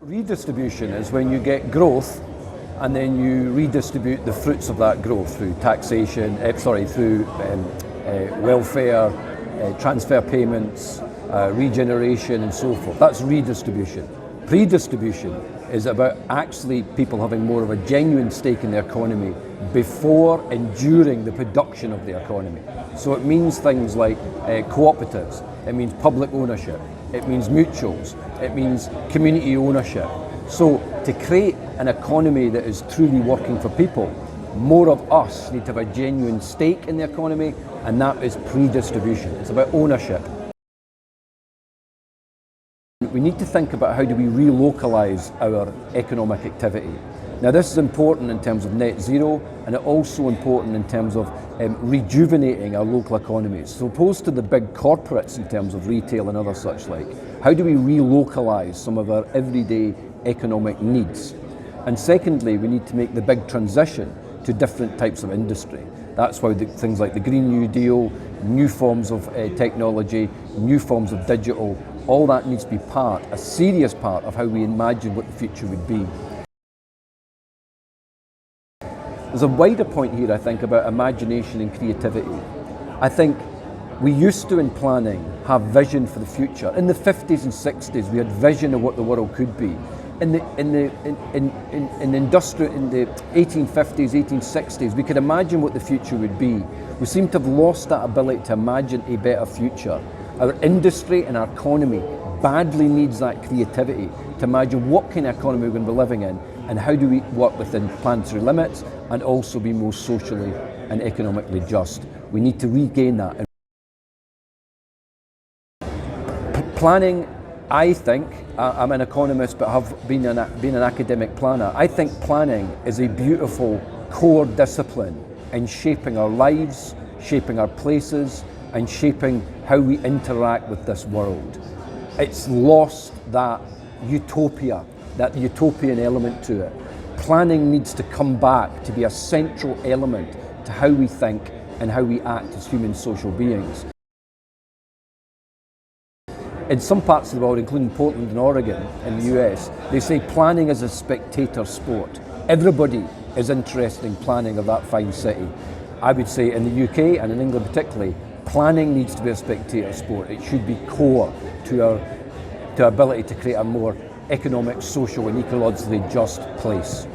Redistribution is when you get growth and then you redistribute the fruits of that growth through taxation, through welfare, transfer payments, regeneration and so forth. That's redistribution. Redistribution is about actually people having more of a genuine stake in the economy before and during the production of the economy. So it means things like cooperatives, it means public ownership, it means mutuals, it means community ownership. So to create an economy that is truly working for people, more of us need to have a genuine stake in the economy, and that is pre-distribution. It's about ownership. We need to think about how do we relocalise our economic activity. Now this is important in terms of net zero, and it's also important in terms of rejuvenating our local economies. So opposed to the big corporates in terms of retail and other such like, how do we relocalise some of our everyday economic needs? And secondly, we need to make the big transition to different types of industry. That's why things like the Green New Deal, new forms of technology, new forms of digital, all that needs to be a serious part of how we imagine what the future would be. There's a wider point here, I think, about imagination and creativity. I think we used to, in planning, have vision for the future. In the 50s and 60s, we had vision of what the world could be. In the 1850s, 1860s, we could imagine what the future would be. We seem to have lost that ability to imagine a better future. Our industry and our economy badly needs that creativity to imagine what kind of economy we're going to be living in and how do we work within planetary limits and also be more socially and economically just. We need to regain that. Planning, I think, I'm an economist but have been an academic planner. I think planning is a beautiful core discipline in shaping our lives, shaping our places, and shaping how we interact with this world. It's lost that utopia, that utopian element to it. Planning needs to come back to be a central element to how we think and how we act as human social beings. In some parts of the world, including Portland and Oregon in the US, they say planning is a spectator sport. Everybody is interested in planning of that fine city. I would say in the UK and in England particularly, planning needs to be a spectator sport. It should be core to our ability to create a more economic, social and ecologically just place.